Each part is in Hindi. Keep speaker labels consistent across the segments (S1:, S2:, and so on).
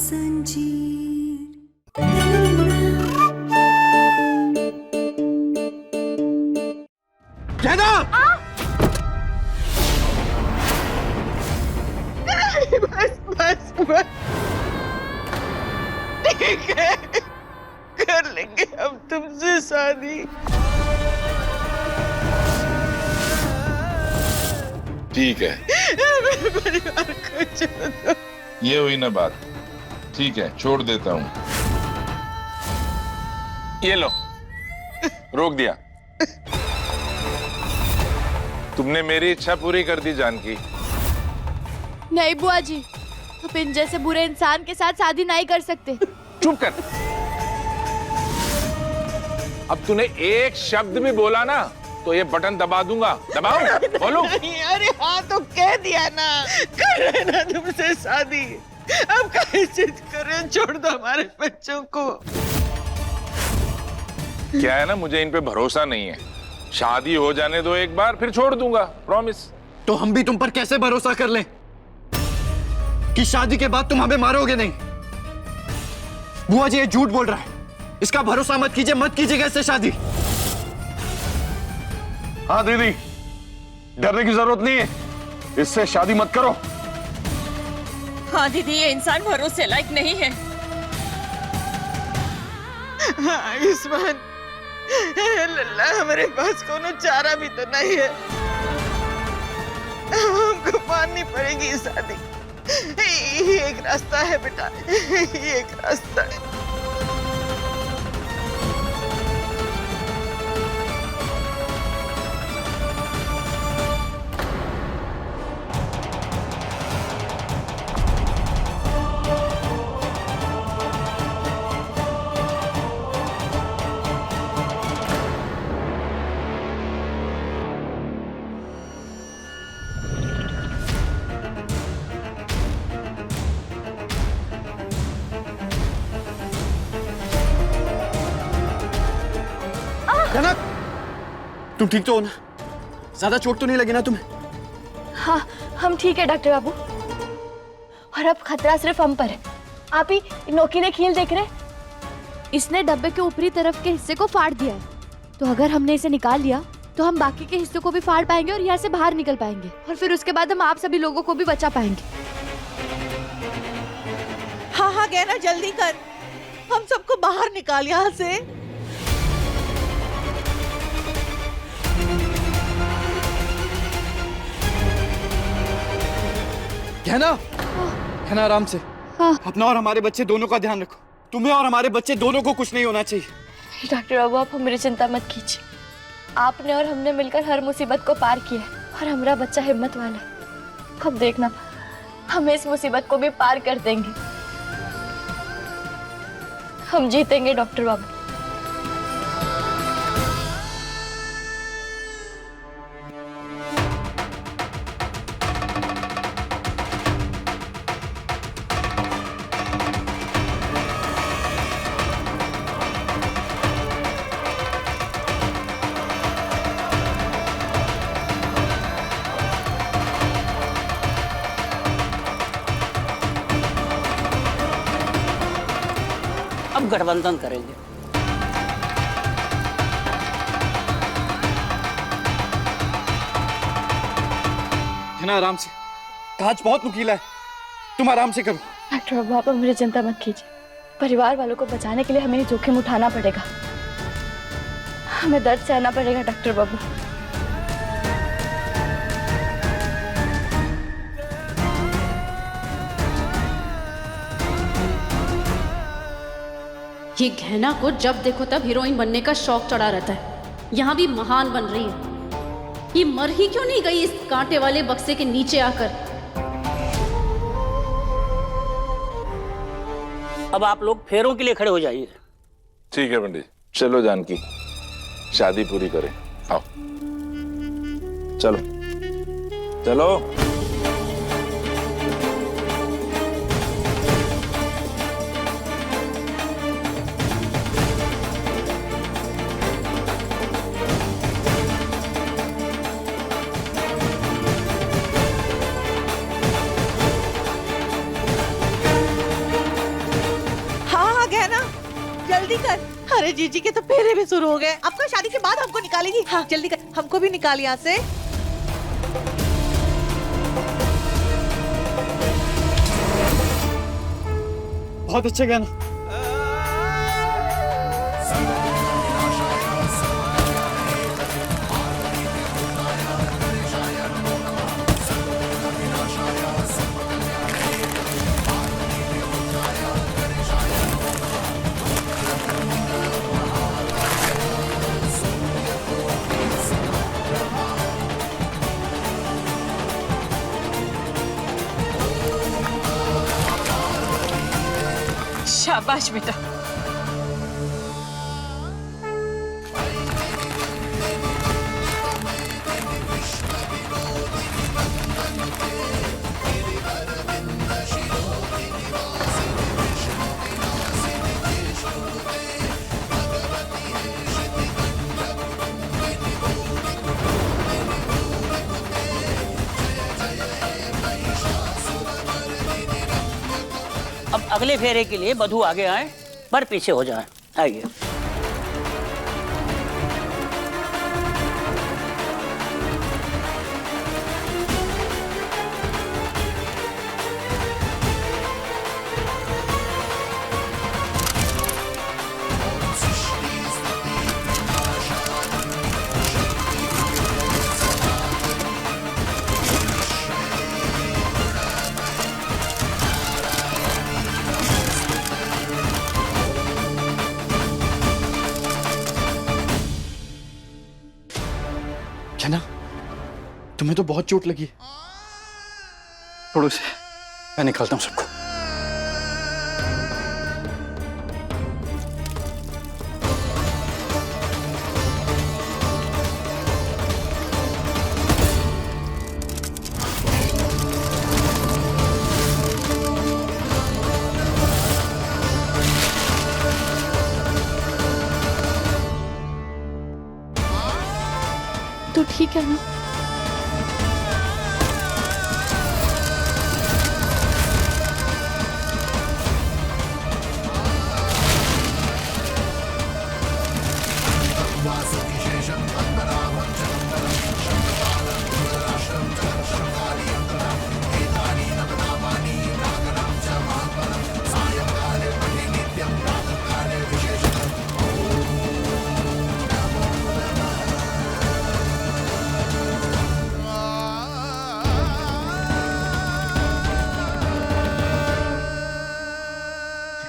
S1: कहना
S2: बस बस बस ठीक है, कर लेंगे हम तुमसे शादी।
S3: ठीक है,
S2: मेरे परिवार को छोड़ दो।
S3: ये हुई ना बात। ठीक है, छोड़ देता हूँ। ये लो, रोक दिया। तुमने मेरी इच्छा पूरी कर दी जानकी।
S4: नहीं बुआ जी, आप इन जैसे बुरे इंसान के साथ शादी नहीं कर सकते।
S3: चुप कर। अब तूने एक शब्द भी बोला ना तो ये बटन दबा दूंगा। दबाओ, बोलो।
S2: नहीं, अरे हाँ तो कह दिया ना, कर लेना तुमसे शादी। अब कैसे जिद करें, छोड़ दो हमारे बच्चों को।
S3: क्या है ना, मुझे इन पे भरोसा नहीं है। शादी हो जाने दो एक बार, फिर छोड़ दूंगा, प्रॉमिस।
S1: तो हम भी तुम पर कैसे भरोसा कर लें कि शादी के बाद तुम हमें मारोगे नहीं? बुआ जी ये झूठ बोल रहा है, इसका भरोसा मत कीजिए, मत कीजिएगा इससे शादी।
S5: हाँ दीदी, डरने की जरूरत नहीं है, इससे शादी मत करो।
S6: हाँ दीदी, ये इंसान भरोसे लायक नहीं है।
S2: हाँ आयुष्मान, लल्ला हमारे पास कोनो चारा भी तो नहीं है। हमको माननी पड़ेगी शादी। ये एक रास्ता है बेटा, ये एक रास्ता है।
S1: कनक, तुम ठीक तो हो ना? ज्यादा चोट तो नहीं लगी ना तुम्हें?
S4: हाँ हम ठीक है डॉक्टर बाबू, और अब खतरा सिर्फ हम पर है। आप ही नोकीले कील देख रहे, इसने डब्बे के ऊपरी तरफ के हिस्से को फाड़ दिया है। तो अगर हमने इसे निकाल लिया तो हम बाकी के हिस्सों को भी फाड़ पाएंगे और यहाँ से बाहर निकल पाएंगे, और फिर उसके बाद हम आप सभी लोगों को भी बचा पाएंगे।
S6: हाँ हाँ गहना जल्दी कर, हम सबको बाहर निकाल यहाँ से।
S1: कहना, कहना आराम से।
S4: हाँ।
S1: अपना और हमारे बच्चे दोनों का ध्यान रखो। तुम्हें और हमारे बच्चे दोनों को कुछ नहीं होना चाहिए।
S4: डॉक्टर बाबू आप मेरी चिंता मत कीजिए, आपने और हमने मिलकर हर मुसीबत को पार किया है, और हमारा बच्चा हिम्मत वाला है। अब देखना, हम इस मुसीबत को भी पार कर देंगे। हम जीतेंगे डॉक्टर बाबू।
S7: अब गठबंधन करेंगे।
S1: है ना, आराम से। कांच बहुत नुकीला है, तुम आराम से करो।
S4: डॉक्टर बाबू आप मेरी चिंता मत कीजिए, परिवार वालों को बचाने के लिए हमें जोखिम उठाना पड़ेगा, हमें दर्द सहना पड़ेगा डॉक्टर बाबू।
S8: ये गहना को जब देखो तब हीरोइन बनने का शौक चढ़ा रहता है, यहाँ भी महान बन रही है। ये मर ही क्यों नहीं गई इस कांटे वाले बक्से के नीचे आकर?
S7: अब आप लोग फेरों के लिए खड़े हो जाइए।
S3: ठीक है पंडित, चलो जानकी, शादी पूरी करें। आओ, चलो चलो।
S6: जल्दी कर। अरे जीजी के तो फेरे भी शुरू हो गए, अब तो शादी के बाद हमको निकालेगी। हाँ जल्दी कर, हमको भी निकाल यहाँ से।
S1: बहुत अच्छे गाना।
S2: शाबाश बेटा।
S7: अब अगले फेरे के लिए वधू आगे आए, पर पीछे हो जाए। आइए।
S1: क्या ना, तुम्हें तो बहुत चोट लगी है। छोड़ो इसे, मैं निकालता हूँ सबको।
S4: तो ठीक है ना?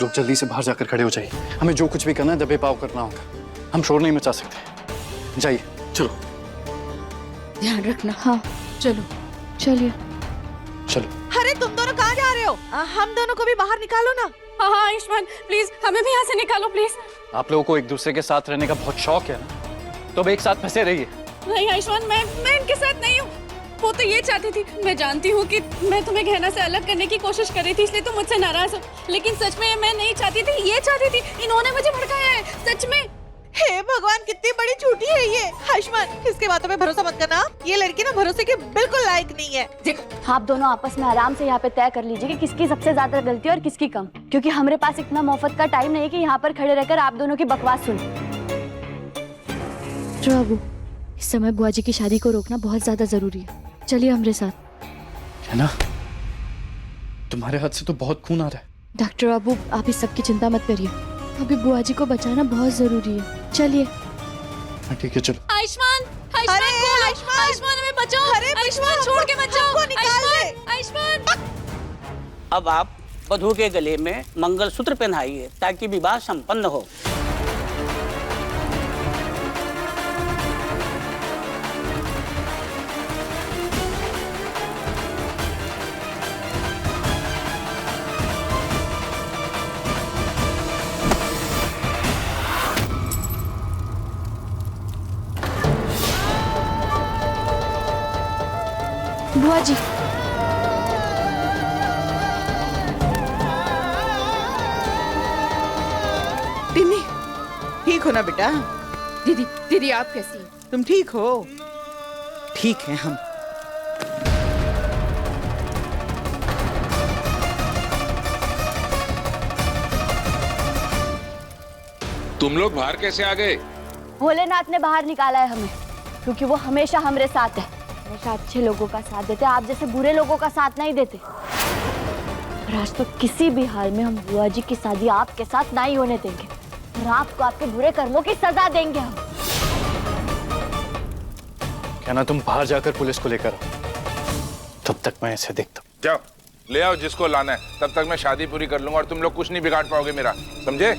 S1: लोग जल्दी से बाहर जाकर खड़े हो जाइए। हमें जो कुछ भी करना है दबे पाव करना होगा। हम शोर नहीं मचा सकते। जाइए, चलो
S8: ध्यान रखना।
S4: हाँ
S8: चलो।
S4: चलिए।
S1: चलो।
S6: अरे तुम दोनों कहाँ जा रहे हो? हम दोनों को भी बाहर निकालो ना।
S8: हाँ हाँ आयुष्मान, प्लीज हमें भी यहाँ से निकालो प्लीज।
S1: आप लोगों को एक दूसरे के साथ रहने का बहुत शौक है ना, तो अब एक साथ फंसे रहिए।
S8: नहीं आयुष्मान, मैं इनके साथ नहीं हूँ। वो तो ये चाहती थी, मैं जानती हूँ कि मैं तुम्हें गहना से अलग करने की कोशिश कर रही थी, इसलिए तुम मुझसे नाराज हो, लेकिन सच में मैं नहीं चाहती थी, ये चाहती थी। इन्होंने मुझे भड़काया है, सच में।
S6: हे भगवान, कितनी बड़ी झूठी है ये। आयुष्मान, इसके बातों पे भरोसा मत करना। ये लड़की ना भरोसे के बिल्कुल लायक नहीं है।
S8: देखो
S4: आप दोनों आपस में आराम से यहाँ पे तय कर लीजिए कि किसकी सबसे ज्यादा गलती है और किसकी कम, क्योंकि हमारे पास इतना मुफ्त का टाइम नहीं है कि यहाँ पर खड़े रहकर आप दोनों की बकवास सुने। बाबू, इस समय बुआ जी की शादी को रोकना बहुत ज्यादा जरूरी है। चलिए हमारे साथ।
S1: है ना, तुम्हारे हाथ से तो बहुत खून आ रहा है।
S4: डॉक्टर बाबू, आप इस सब की चिंता मत करिए, अभी बुआ जी को बचाना बहुत जरूरी है। चलिए।
S1: हाँ ठीक है, चलो।
S8: आयुष्मान,
S6: अरे आयुष्मान,
S8: आयुष्मान हमें बचाओ।
S6: अरे
S8: आयुष्मान छोड़ के मत जाओ।
S6: हमको निकाल दे।
S8: आयुष्मान।
S7: अब आप वधू के गले में मंगलसूत्र पहनाइए ताकि विवाह संपन्न हो।
S4: बुआ जी,
S2: टिन्नी, ठीक हो ना बेटा?
S8: दीदी, दीदी आप कैसी हैं?
S2: तुम ठीक हो? ठीक है हम।
S3: तुम लोग बाहर कैसे आ गए?
S4: भोलेनाथ ने बाहर निकाला है हमें, क्योंकि वो हमेशा हमारे साथ है, हमेशा अच्छे लोगों का साथ देते, आप जैसे बुरे लोगों का साथ नहीं देते। और आज तो किसी भी हाल में हम बुआ जी की शादी आपके साथ नहीं होने देंगे, और आपको आपके बुरे कर्मों की सजा देंगे हम।
S1: क्या ना तुम बाहर जाकर पुलिस को लेकर आओ, तब तक मैं इसे देखता हूँ।
S3: जाओ ले आओ जिसको लाना है, तब तक मैं शादी पूरी कर लूंगा और तुम लोग कुछ नहीं बिगाड़ पाओगे मेरा, समझे?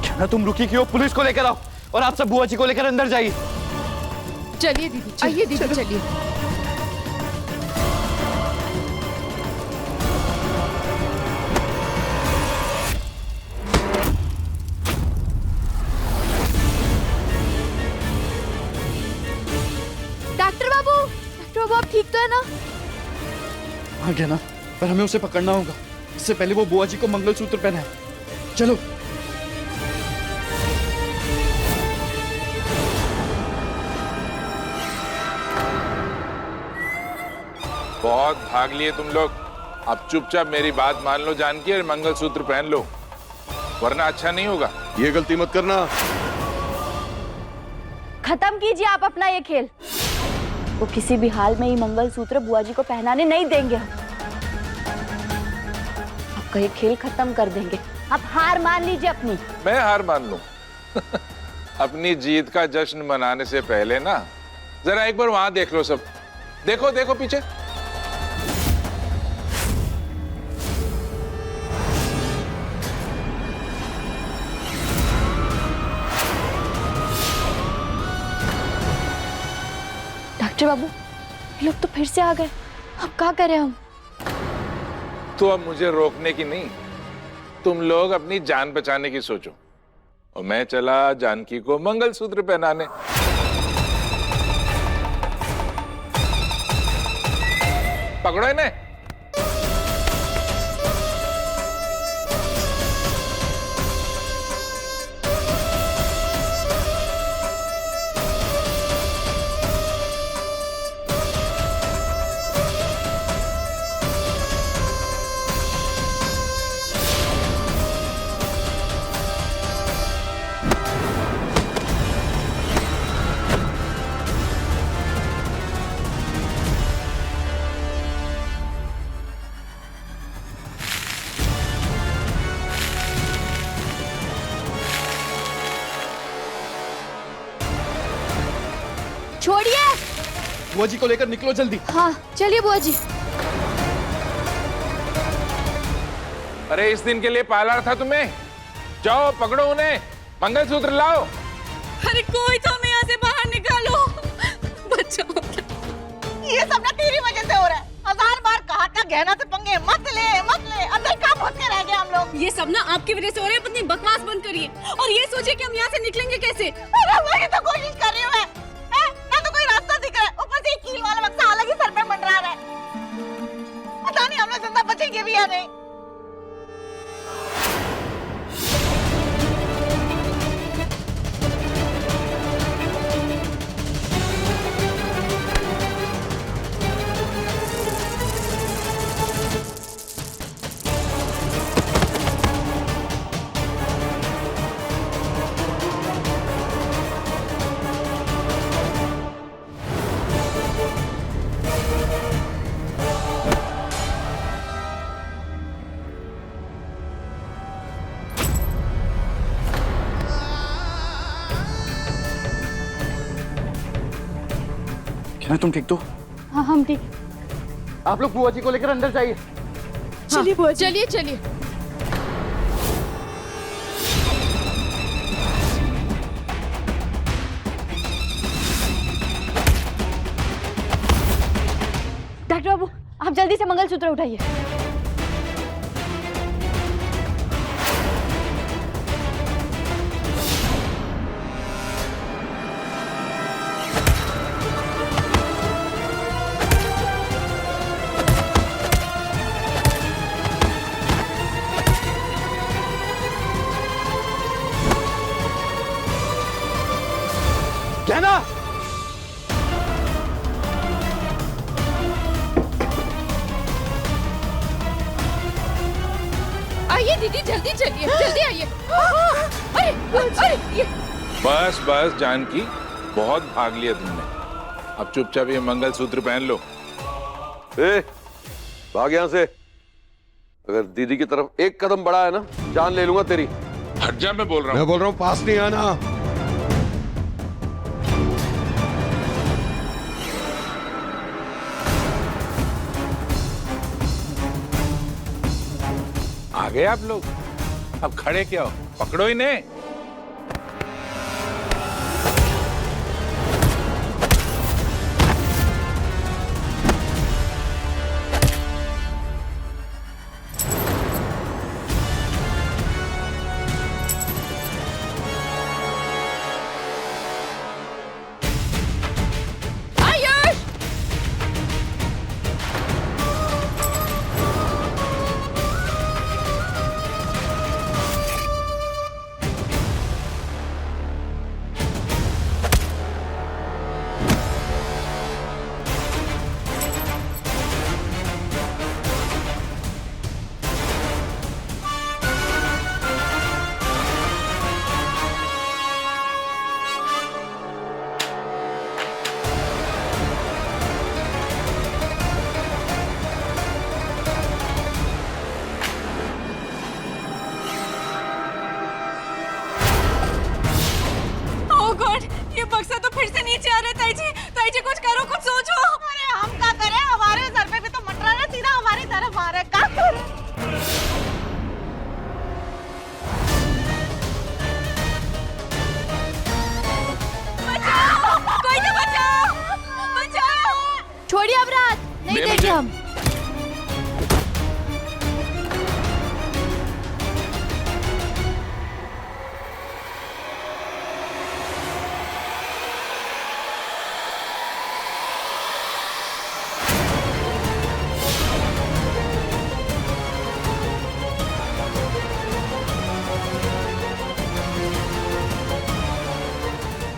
S1: क्या ना तुम रुकी क्यों? पुलिस को लेकर आओ और आप सब बुआ जी को लेकर अंदर जाइए।
S8: चलिए दीदी, आइए दीदी, चलिए।
S4: डॉक्टर बाबू आप ठीक तो है ना?
S1: हाँ क्या ना, पर हमें उसे पकड़ना होगा, इससे पहले वो बुआ जी को मंगलसूत्र पहनाए। चलो।
S3: बहुत भाग लिए तुम लोग, अब चुपचाप मेरी बात मान लो जानकी और मंगलसूत्र पहन लो, वरना अच्छा नहीं होगा।
S5: ये गलती मत करना।
S4: खत्म कीजिए आप अपना ये खेल। वो किसी भी हाल में ही मंगलसूत्र बुआ जी को पहनाने नहीं देंगे हम। आपका ये खेल खत्म कर देंगे, आप हार मान लीजिए अपनी।
S3: मैं हार मान लूं? अपनी जीत का जश्न मनाने से पहले ना जरा एक बार वहां देख लो सब। देखो देखो पीछे।
S4: डॉक्टर बाबू, ये लोग तो फिर से आ गए, अब क्या करें हम?
S3: तो अब मुझे रोकने की नहीं, तुम लोग अपनी जान बचाने की सोचो, और मैं चला जानकी को मंगलसूत्र पहनाने। पकड़ो इन्हें।
S4: छोड़िए।
S1: बुआ जी को लेकर निकलो जल्दी।
S4: हाँ चलिए बुआ जी।
S3: अरे इस दिन के लिए पाला था तुम्हें, जाओ पकड़ो उन्हें, मंगलसूत्र लाओ।
S8: अरे कोई तो हमें यहाँ से बाहर निकालो, बचाओ।
S6: ये सब ना तेरी वजह से हो रहा है। 1000 बार कहा था गहना से पंगे मत ले, अंदर कहाँ फंस के रह गए हम लोग।
S8: ये सब ना आपकी वजह से हो रहा है, अपनी बकवास बंद करिए और ये सोचिए कि हम यहाँ से निकलेंगे कैसे।
S6: अरे वही तो कोशिश कर रही हूँ मैं। ना तो कोई रास्ता दिख रहा है, ऊपर से कील वाला बक्सा अलग ही सर पे मंडरा रहा है। पता नहीं हम लोग जिंदा बचेंगे भी या नहीं।
S1: क्या तुम ठीक तो?
S4: हाँ हम ठीक।
S1: आप लोग बुआ जी को लेकर अंदर जाइए।
S8: चलिए बुआ जी, चलिए चलिए।
S4: डॉक्टर बाबू आप जल्दी से मंगलसूत्र उठाइए।
S8: दीदी जल्दी चलिए, जल्दी आइए। अरे अरे ये
S3: बस बस जानकी, बहुत भाग लिया तुमने। अब चुपचाप ये मंगलसूत्र पहन लो।
S5: ए, भाग यहां से। अगर दीदी की तरफ एक कदम बढ़ा है ना, जान ले लूंगा तेरी।
S3: हट जा, मैं बोल रहा
S5: मैं
S3: हूँ।
S5: बोल रहा हूँ पास नहीं आना।
S3: आ गए आप लोग, अब खड़े क्या हो, पकड़ो इन्हें।
S8: आयुष, ओह गॉड, ये बक्सा तो फिर से नीचे आ रहा है। ताई जी कुछ करो, कुछ सोचो।
S6: अरे हम क्या करें, हमारे सर पे भी तो मंडरा रहा, सीधा हमारी तरफ आ रहा है, क्या करें?
S8: कोई तो बचाओ, बचाओ।
S4: छोड़िए अब रात, नहीं
S3: दे
S4: देंगे
S3: मुझे।
S4: हम।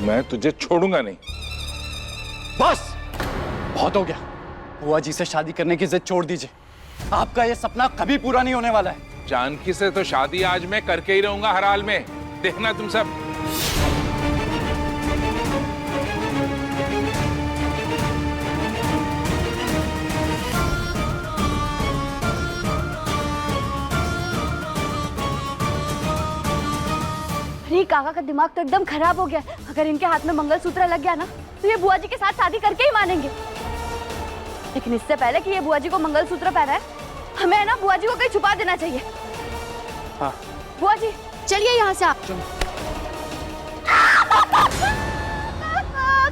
S3: मैं तुझे छोड़ूंगा नहीं।
S1: बस बहुत हो गया। बुआ जी से शादी करने की जिद छोड़ दीजिए। आपका ये सपना कभी पूरा नहीं होने वाला है।
S3: जानकी से तो शादी आज मैं करके ही रहूंगा हर हाल में, देखना तुम सब।
S4: अरे काका का दिमाग तो एकदम खराब हो गया। अगर इनके हाथ में मंगलसूत्र लग गया ना, तो ये बुआ जी के साथ शादी करके ही मानेंगे। लेकिन इससे पहले कि ये बुआ जी को मंगलसूत्र पहनाए, हमें ना बुआ जी को कहीं छुपा देना चाहिए।
S1: हाँ।
S4: बुआ जी चलिए यहाँ से आप।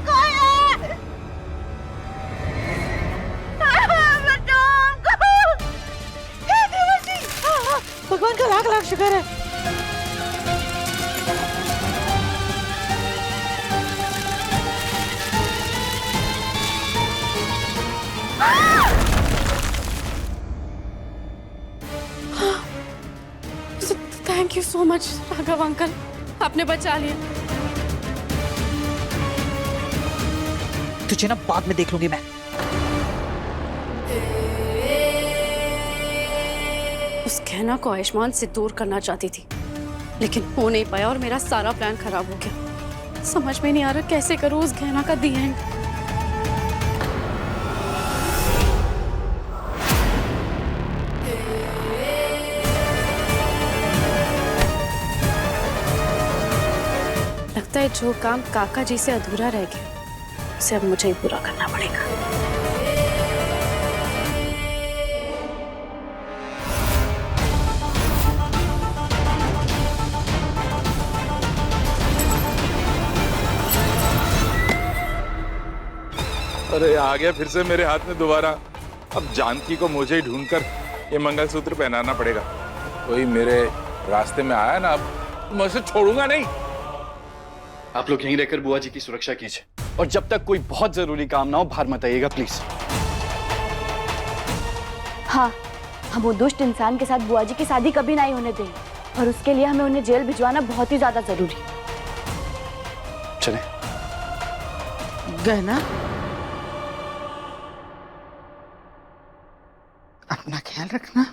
S6: कोई है? बचाओ हमको। हे देवर जी, भगवान का लाख लाख शुक्र है।
S8: Thank you so much Raghav uncle, आपने बचा लिया।
S9: तुझे ना बाद में देख लूंगी मैं।
S8: उस गहना को आयुष्मान से दूर करना चाहती थी, लेकिन हो नहीं पाया और मेरा सारा प्लान खराब हो गया। समझ में नहीं आ रहा कैसे करूं उस गहना का दी एंड। लगता है जो काम काका जी से अधूरा रह गया, उसे अब मुझे ही पूरा करना पड़ेगा।
S3: अरे आ गया फिर से मेरे हाथ में दोबारा। अब जानकी को मुझे ही ढूंढकर ये मंगलसूत्र पहनाना पड़ेगा। कोई मेरे रास्ते में आया ना, अब मैं उसे छोड़ूंगा नहीं।
S1: आप लोग यहीं रहकर बुआ जी की सुरक्षा कीजिए, और जब तक कोई बहुत जरूरी काम ना हो बाहर मत आइएगा प्लीज।
S4: हाँ, हम वो दुष्ट इंसान के साथ बुआ जी की शादी कभी नहीं होने देंगे, और उसके लिए हमें उन्हें जेल भिजवाना बहुत ही ज्यादा जरूरी है।
S1: चलें।
S2: गहना, अपना ख्याल रखना।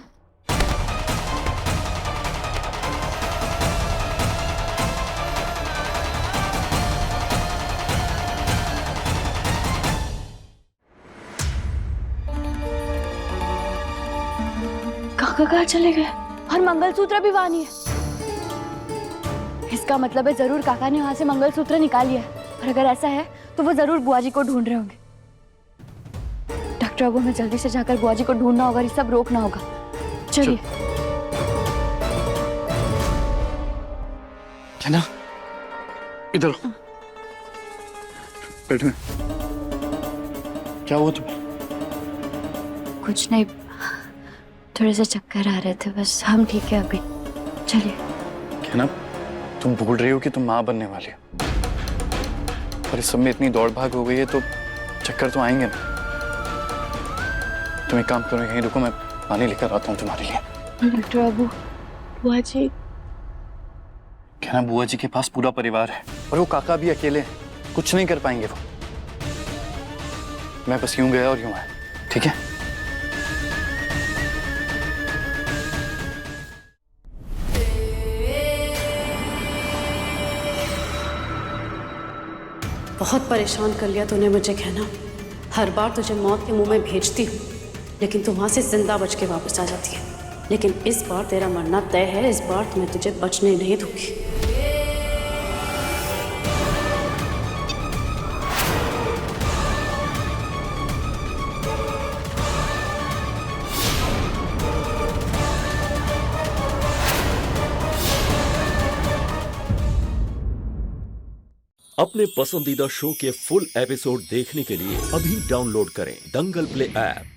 S4: काका कहाँ चले गए? और मंगलसूत्र भी वहां नहीं है। इसका मतलब है जरूर काका ने वहां से मंगलसूत्र निकाल लिया है। और अगर ऐसा है तो वो जरूर बुआ जी को ढूंढ रहे होंगे। डॉक्टर बाबू, हमें जल्दी से जाकर बुआ जी को ढूंढना होगा, ये सब रोकना होगा। चलिए।
S1: है ना, इधर आओ। बैठो। क्या हुआ तुम्हें?
S4: कुछ नहीं, थोड़े से चक्कर आ रहे थे बस। हम ठीक है अभी, चलिए।
S1: है ना, तुम बोल रही हो कि तुम माँ बनने वाली हो, पर इस सब में इतनी दौड़ भाग हो गई है तो चक्कर तो आएंगे ना। तुम एक काम करो, यहीं रुको, मैं पानी लेकर आता हूँ तुम्हारे लिए।
S4: डॉक्टर बाबू, बुआ जी।
S1: कहना, बुआ जी के पास पूरा परिवार है और वो काका भी अकेले हैं, कुछ नहीं कर पाएंगे वो। मैं बस यूं गया और यूं आया, ठीक है?
S8: बहुत परेशान कर लिया तूने मुझे कहना। हर बार तुझे मौत के मुंह में भेजती हूँ, लेकिन तू वहां से जिंदा बच के वापस आ जाती है। लेकिन इस बार तेरा मरना तय है, इस बार तो मैं तुझे बचने नहीं दूंगी।
S9: अपने पसंदीदा शो के फुल एपिसोड देखने के लिए अभी डाउनलोड करें दंगल प्ले ऐप।